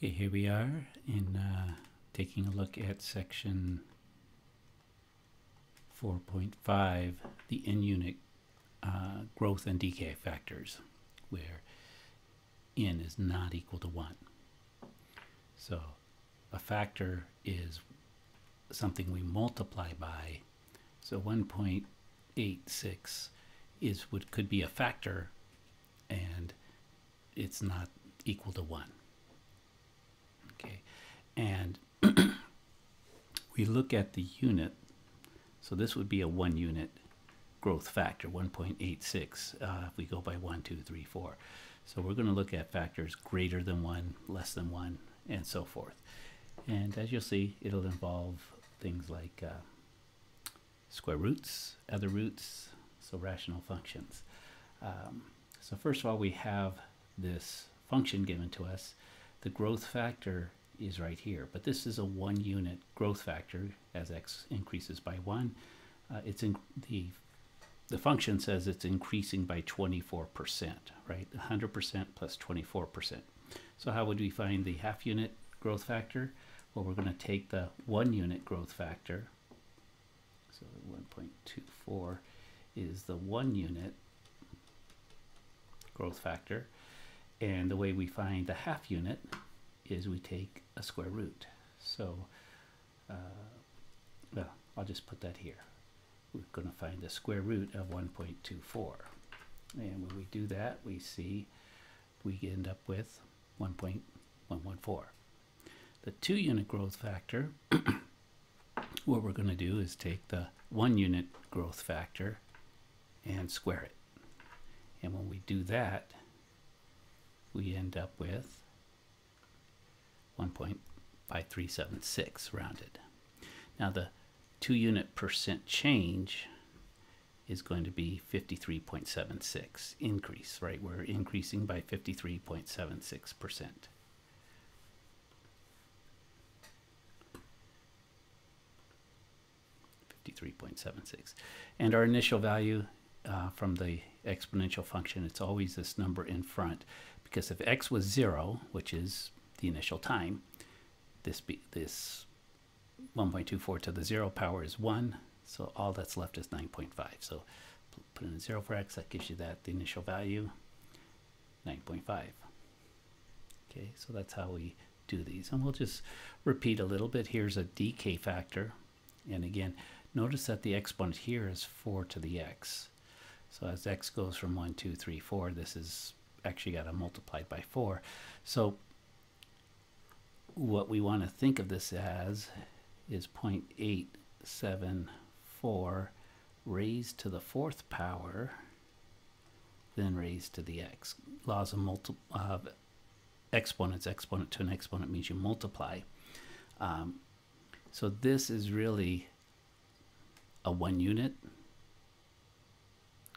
Okay, here we are in taking a look at section 4.5, the in-unit growth and decay factors, where n is not equal to 1. So a factor is something we multiply by. So 1.86 could be a factor, and it's not equal to 1. Okay, and we look at the unit. So this would be a 1 unit growth factor, 1.86, if we go by 1, 2, 3, 4. So we're going to look at factors greater than 1, less than 1, and so forth. And as you'll see, it'll involve things like square roots, other roots, so rational functions. So first of all, we have this function given to us. The growth factor is right here, but this is a 1 unit growth factor. As x increases by 1, the function says it's increasing by 24%, right? 100% plus 24%. So how would we find the half unit growth factor? Well, we're going to take the 1 unit growth factor. So 1.24 is the 1 unit growth factor. And the way we find the half unit is we take a square root. So, well, I'll just put that here. We're going to find the square root of 1.24. And when we do that, we see we end up with 1.114. The 2 unit growth factor, what we're going to do is take the 1 unit growth factor and square it. And when we do that, we end up with 1.5376 rounded. Now the 2 unit percent change is going to be 53.76 increase, right? We're increasing by 53.76%. And our initial value from the exponential function, it's always this number in front, because if x was 0, which is the initial time, this 1.24 to the 0 power is 1, so all that's left is 9.5. So put in a 0 for x, that gives you the initial value, 9.5. Okay, so that's how we do these. And we'll just repeat a little bit. Here's a decay factor. And again, notice that the exponent here is 4 to the x. So as x goes from 1, 2, 3, 4, this is actually got to multiply by 4. So what we want to think of this as is 0.874 raised to the 4th power, then raised to the x. Laws of exponents, exponent to an exponent means you multiply. So this is really a 1 unit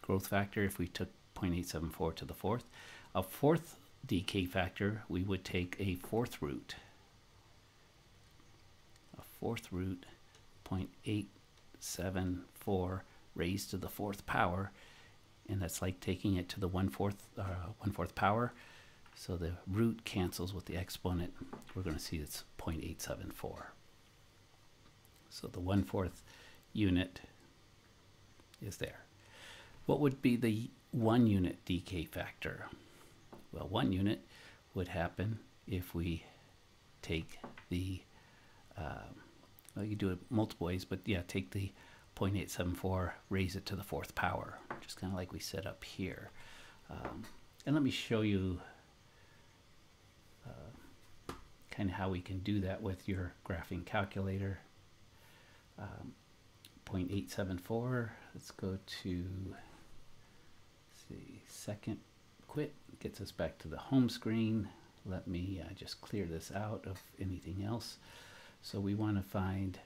growth factor if we took 0.874 to the 4th. A 4th decay factor, we would take a 4th root. A 4th root, 0.874 raised to the 4th power, and that's like taking it to the 1/4 power. So the root cancels with the exponent. We're going to see it's 0.874. So the 1/4 unit is there. What would be the 1 unit decay factor? Well, 1 unit would happen if we take the, well, you do it multiple ways, but yeah, take the 0.874, raise it to the 4th power, just kind of like we set up here. And let me show you kind of how we can do that with your graphing calculator. 0.874, let's go to, let's see, second quit, gets us back to the home screen. Let me just clear this out of anything else. So we want to find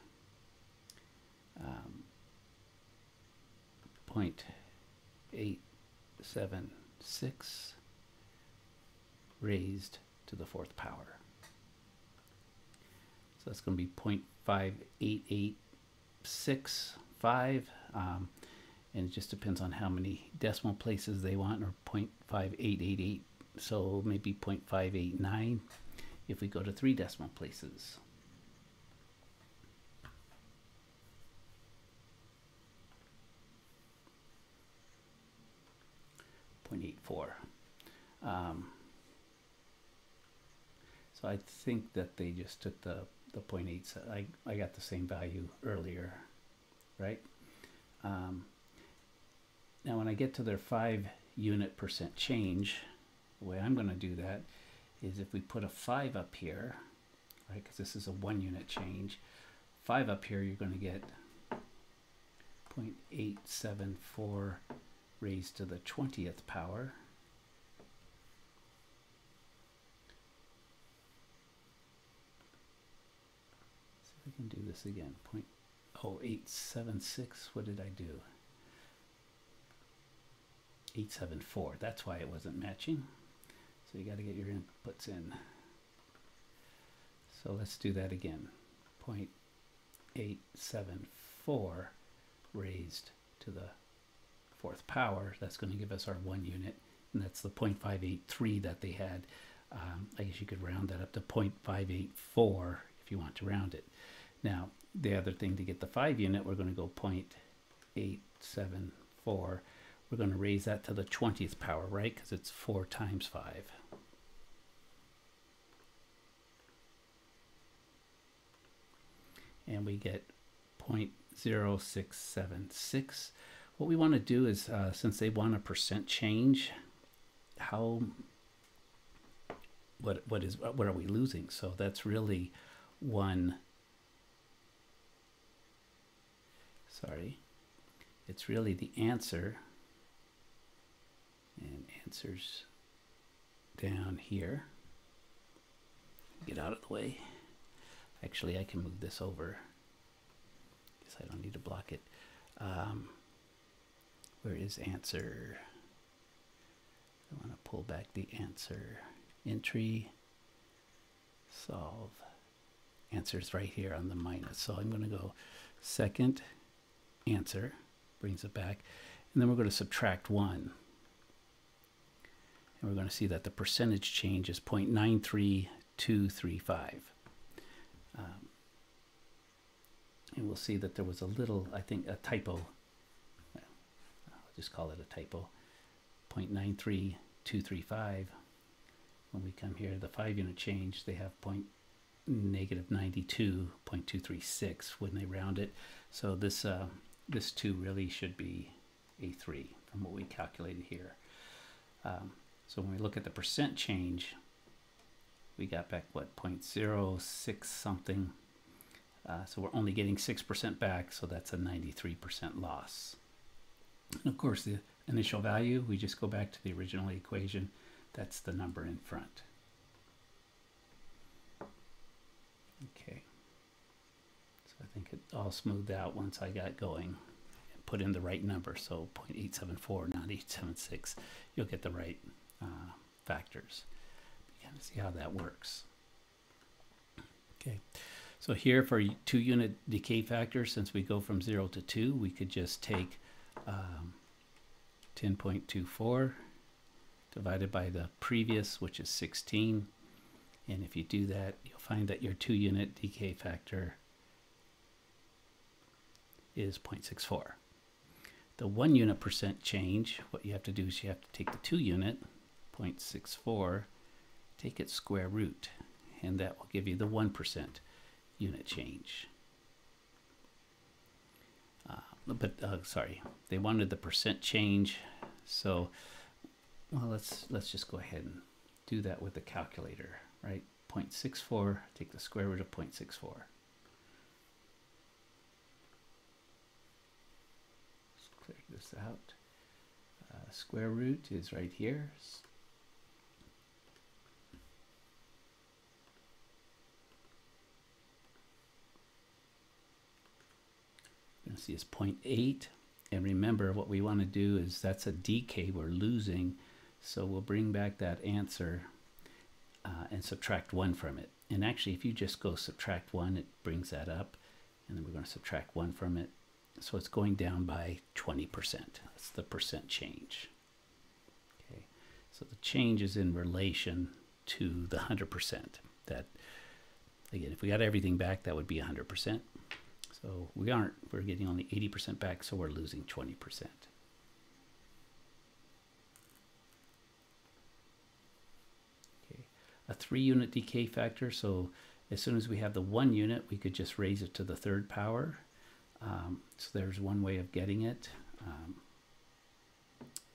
0.876 raised to the 4th power. So that's going to be 0.58865, and it just depends on how many decimal places they want, or 0.5888, so maybe 0.589. if we go to 3 decimal places. 0.84. So I think that they just took the 0.8. I got the same value earlier, right? Now when I get to their 5-unit percent change, the way I'm going to do that is if we put a 5 up here, right, because this is a 1-unit change, 5 up here, you're going to get 0.874 raised to the 20th power. See if we can do this again. 0.0876. What did I do? 874. That's why it wasn't matching. So you got to get your inputs in. So let's do that again. 0.874 raised to the 4th power. That's going to give us our 1 unit, and that's the 0.583 that they had. I guess you could round that up to 0.584 if you want to round it. Now the other thing, to get the 5 unit, we're going to go 0.874. We're going to raise that to the 20th power, right? Because it's 4 times 5. And we get 0.0676. What we want to do is, since they want a percent change, what are we losing? So that's really it's really the answer, and answers down here. Get out of the way. Actually, I can move this over. Guess I don't need to block it. Where is answer? I want to pull back the answer. Entry, solve. Answer's right here on the minus. So I'm going to go second answer, brings it back, and then we're going to subtract 1. And we're going to see that the percentage change is 0.93235. And we'll see that there was a little, I think, a typo. I'll just call it a typo. 0.93235. When we come here, the 5-unit change, they have -92.236 when they round it. So this 2 really should be a 3 from what we calculated here. So when we look at the percent change, we got back, what, 0.06 something. So we're only getting 6% back, so that's a 93% loss. And of course, the initial value, we just go back to the original equation. That's the number in front. Okay. So I think it all smoothed out once I got going and put in the right number. So 0.874, not 876. You'll get the right factors. You kind of see how that works. Okay. So here for 2-unit decay factor, since we go from 0 to 2, we could just take 10.24 divided by the previous, which is 16. And if you do that, you'll find that your 2-unit decay factor is 0.64. The 1-unit percent change, what you have to do is you have to take the 2-unit, 0.64, take its square root, and that will give you the 1% unit change. Sorry, they wanted the percent change, so well, let's just go ahead and do that with the calculator, right? 0.64, take the square root of 0.64. Let's clear this out. Square root is right here. You're going to see it's 0.8. And remember, what we want to do is, that's a decay we're losing. So we'll bring back that answer and subtract 1 from it. And actually, if you just go subtract 1, it brings that up. And then we're going to subtract 1 from it. So it's going down by 20%. That's the percent change. Okay. So the change is in relation to the 100%. that, again, if we got everything back, that would be 100%. So we aren't, we're getting only 80% back, so we're losing 20%. Okay, a 3-unit decay factor, so as soon as we have the 1 unit, we could just raise it to the 3rd power. So there's one way of getting it.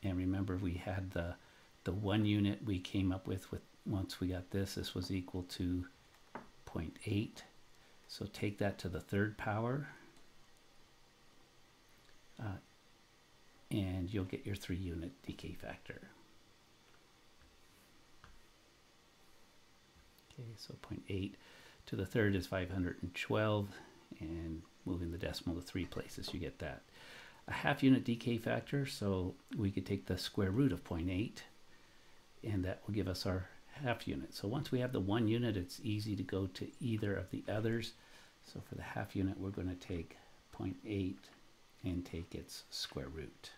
And remember, we had the 1 unit we came up with once we got this was equal to 0.8. So take that to the 3rd power, and you'll get your 3-unit decay factor. Okay, so 0.8 to the 3rd is 512, and moving the decimal to 3 places, you get that. A 1/2 unit decay factor, so we could take the square root of 0.8, and that will give us our 1/2 unit. So once we have the 1 unit, it's easy to go to either of the others. So for the 1/2 unit, we're going to take 0.8 and take its square root.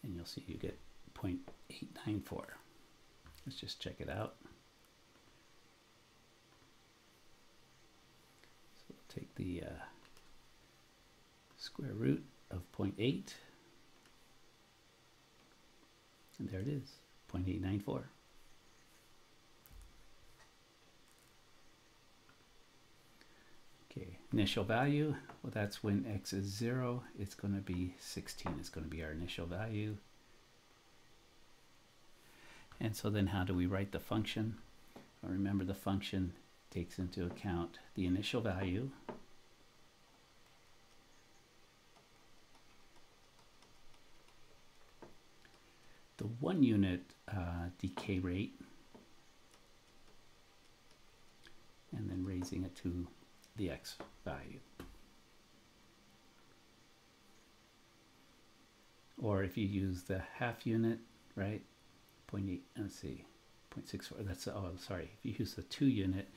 And you'll see you get 0.894. Let's just check it out. So we'll take the square root of 0.8, and there it is, 0.894. Okay, initial value, well, that's when x is 0, it's going to be 16, it's going to be our initial value. And so then how do we write the function? Well, remember, the function takes into account the initial value, the 1 unit decay rate, and then raising it to the x value. Or if you use the 1/2 unit, right, 0.8, let's see, 0.64, that's, oh, sorry, if you use the 2 unit,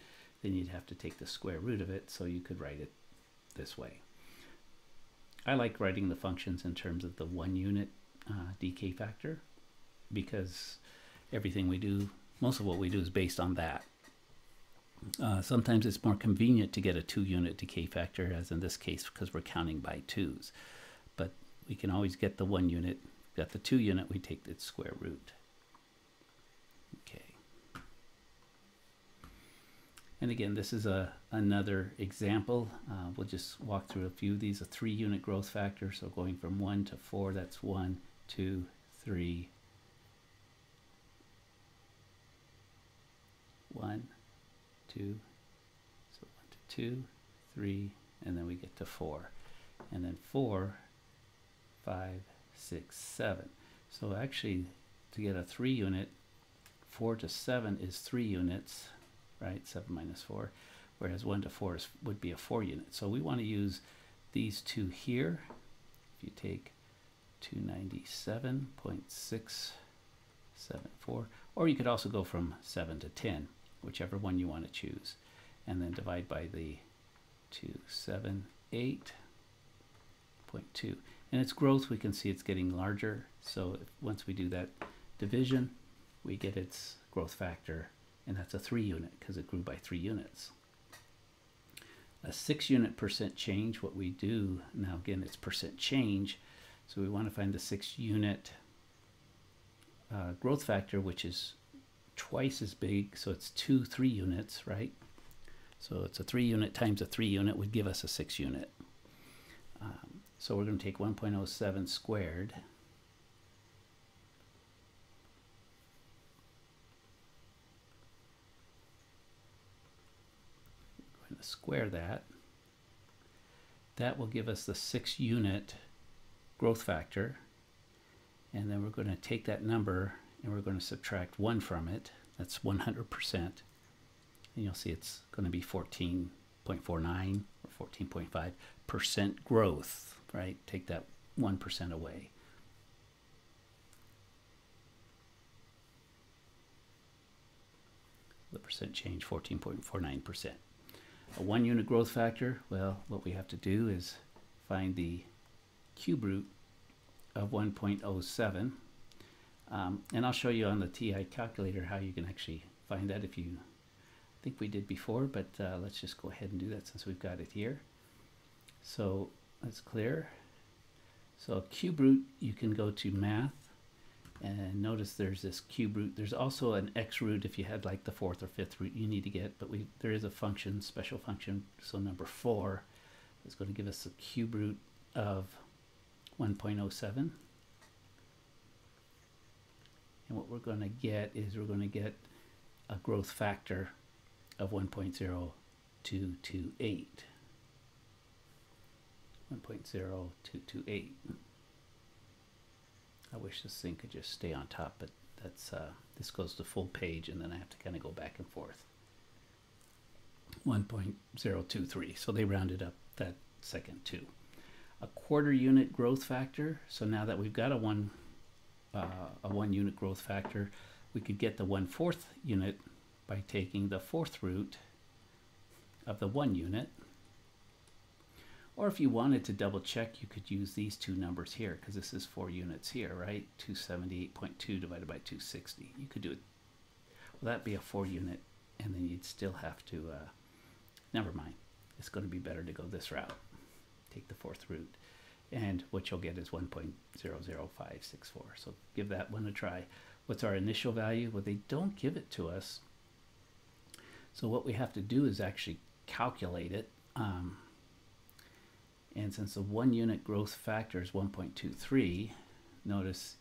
then you'd have to take the square root of it, so you could write it this way. I like writing the functions in terms of the 1 unit decay factor, because everything we do, most of what we do is based on that. Sometimes it's more convenient to get a 2 unit decay factor, as in this case, because we're counting by 2s. But we can always get the 1 unit. Got the 2 unit, we take its square root. Okay. And again, this is another example. We'll just walk through a few of these. A 3 unit growth factor, so going from 1 to 4, that's 1, 2, 3, 1, 2, so 1 to 2, 3, and then we get to 4, and then 4, 5, 6, 7. So actually, to get a 3 unit, 4 to 7 is 3 units, right? 7 minus 4, whereas 1 to 4 would be a 4 unit. So we want to use these two here. If you take 297.674, or you could also go from 7 to 10, whichever one you want to choose, and then divide by the 278.2. And its growth, we can see it's getting larger, so once we do that division, we get its growth factor, and that's a 3 unit because it grew by 3 units. A 6 unit percent change, what we do now, again, it's percent change, so we want to find the 6 unit growth factor, which is twice as big, so it's 2 3 units, right? So it's a 3 unit times a 3 unit would give us a 6 unit. So we're going to take 1.07 squared, we're going to square that. That will give us the 6 unit growth factor, and then we're going to take that number and we're going to subtract 1 from it. That's 100%. And you'll see it's going to be 14.49 or 14.5% growth, right? Take that 1% away. The percent change, 14.49%. A 1 unit growth factor, well, what we have to do is find the cube root of 1.07. And I'll show you on the TI calculator how you can actually find that if you think we did before, but let's just go ahead and do that since we've got it here. So that's clear. So cube root, you can go to math and notice there's this cube root. There's also an x root if you had like the fourth or fifth root you need to get, but there is a function, special function. So number 4 is going to give us a cube root of 1.07. And what we're going to get is we're going to get a growth factor of 1.0228. 1.0228. I wish this thing could just stay on top, but that's this goes to full page and then I have to kind of go back and forth. 1.023. So they rounded up that second 2. A quarter unit growth factor. So now that we've got a 1 unit growth factor, we could get the 1/4 unit by taking the 4th root of the 1 unit. Or if you wanted to double check, you could use these two numbers here, because this is 4 units here, right? 278.2 divided by 260. You could do it. Well, that'd be a 4 unit, and then you'd still have to, never mind. It's going to be better to go this route. Take the 4th root. And what you'll get is 1.00564. So give that one a try. What's our initial value? Well, they don't give it to us. So what we have to do is actually calculate it. And since the 1 unit growth factor is 1.23, notice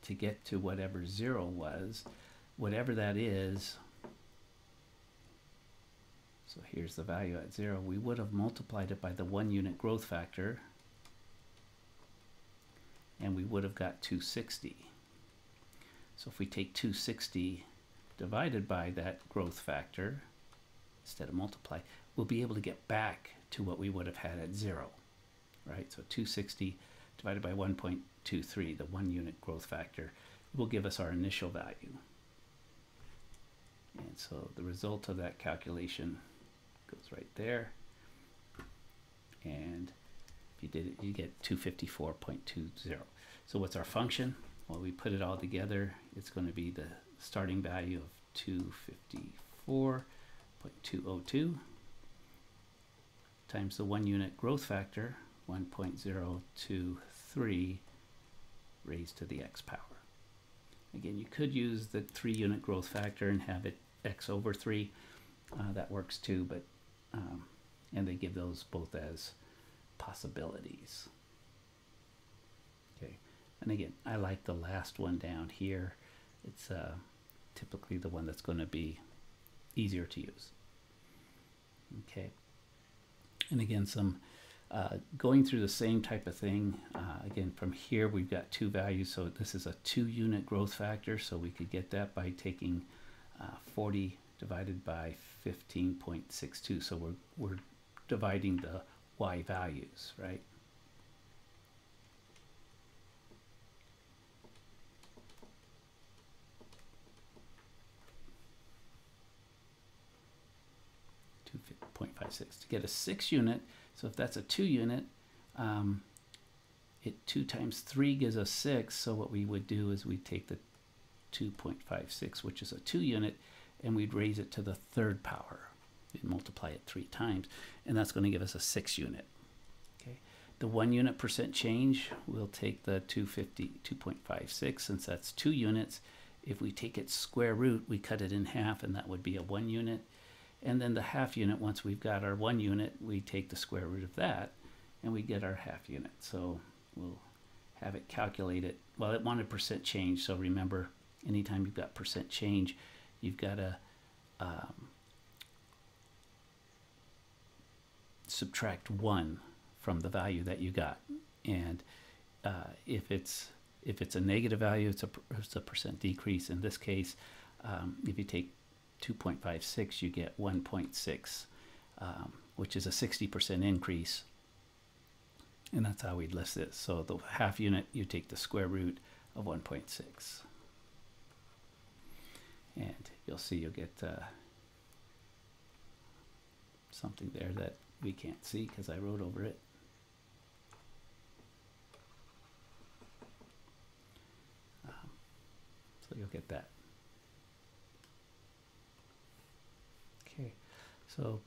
to get to whatever 0 was, whatever that is, so here's the value at 0, we would have multiplied it by the 1 unit growth factor, and we would have got 260. So if we take 260 divided by that growth factor, instead of multiply, we'll be able to get back to what we would have had at 0. Right, so 260 divided by 1.23, the 1 unit growth factor, will give us our initial value. And so the result of that calculation goes right there. And if you did it, you get 254.20. So what's our function? Well, we put it all together. It's going to be the starting value of 254.202 times the 1 unit growth factor, 1.023 raised to the x power. Again, you could use the 3 unit growth factor and have it x over 3. That works too, but and they give those both as possibilities. Okay, and again, I like the last one down here. It's typically the one that's going to be easier to use. Okay, and again, some going through the same type of thing. Again, from here we've got 2 values, so this is a 2 unit growth factor, so we could get that by taking 40 divided by 15.62. So we're dividing the y values, right? .56 to get a 6 unit. So if that's a 2 unit, 2 times 3 gives us 6. So what we would do is we'd take the 2.56, which is a 2 unit, and we'd raise it to the 3rd power. We'd multiply it 3 times, and that's going to give us a 6 unit. Okay. The 1 unit percent change, we'll take the 2.56, since that's 2 units. If we take its square root, we cut it in half, and that would be a 1 unit. And then the half unit, once we've got our 1 unit, we take the square root of that, and we get our half unit. So we'll have it calculated. Well, it wanted percent change, so remember, anytime you've got percent change, you've got to subtract 1 from the value that you got. And if it's a negative value, it's a percent decrease. In this case, if you take 2.56, you get 1.6, which is a 60% increase, and that's how we'd list this. So the half unit, you take the square root of 1.6, and you'll see you'll get something there that we can't see because I wrote over it. So you'll get that. Okay, so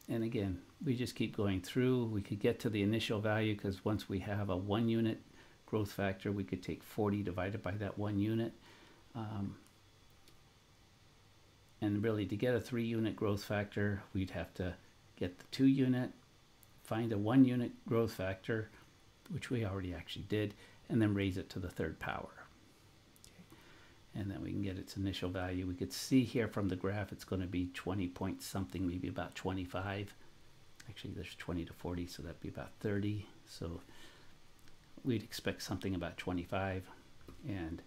and again, we just keep going through. We could get to the initial value because once we have a 1 unit growth factor, we could take 40 divided by that 1 unit. And really, to get a 3 unit growth factor, we'd have to get the 2 unit, find a 1 unit growth factor, which we already actually did, and then raise it to the 3rd power. Okay. And then we can get its initial value. We could see here from the graph it's going to be 20 point something, maybe about 25. Actually, there's 20 to 40, so that'd be about 30. So we'd expect something about 25, and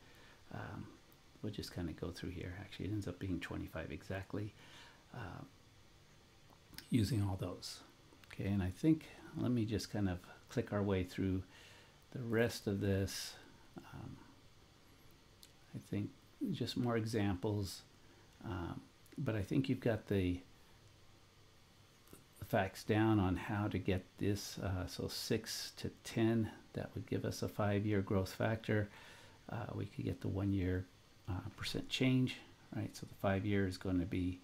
we'll just kind of go through here. Actually, it ends up being 25 exactly, using all those. Okay, and I think, let me just kind of click our way through the rest of this. I think just more examples, but I think you've got the facts down on how to get this. So 6 to 10, that would give us a 5-year growth factor. We could get the 1 year percent change, right? So the 5 year is going to be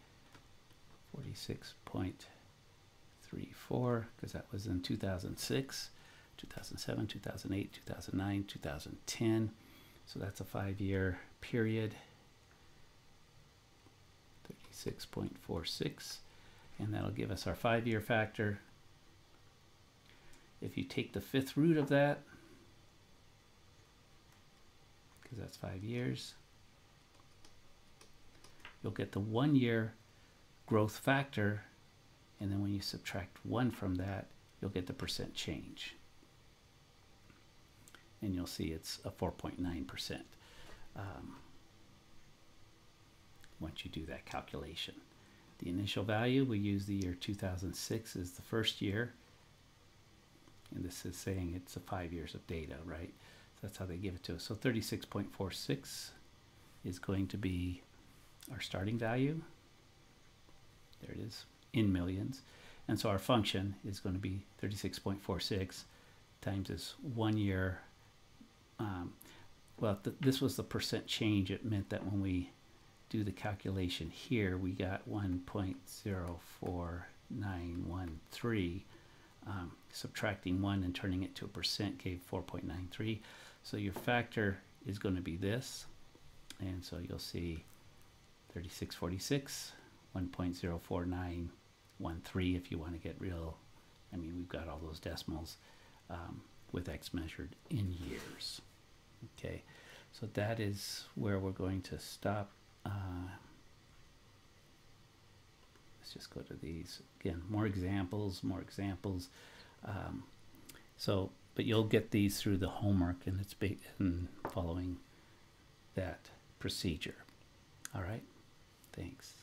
46.34, because that was in 2006, 2007, 2008, 2009, 2010. So that's a 5-year period, 36.46, and that'll give us our 5-year factor. If you take the 5th root of that, because that's 5 years, you'll get the 1 year growth factor, and then when you subtract 1 from that, you'll get the percent change. And you'll see it's a 4.9% once you do that calculation. The initial value, we use the year 2006 as the first year, and this is saying it's a 5 years of data, right? So that's how they give it to us. So 36.46 is going to be our starting value. There it is, in millions. And so our function is going to be 36.46 times this 1 year. This was the percent change. It meant that when we do the calculation here, we got 1.04913. Subtracting 1 and turning it to a percent gave 4.93. So your factor is going to be this. And so you'll see 3646, 1.04913 if you want to get real. I mean, we've got all those decimals with x measured in years. Okay, so that is where we're going to stop. Let's just go to these. Again, more examples. But you'll get these through the homework, and it's following that procedure. All right, thanks.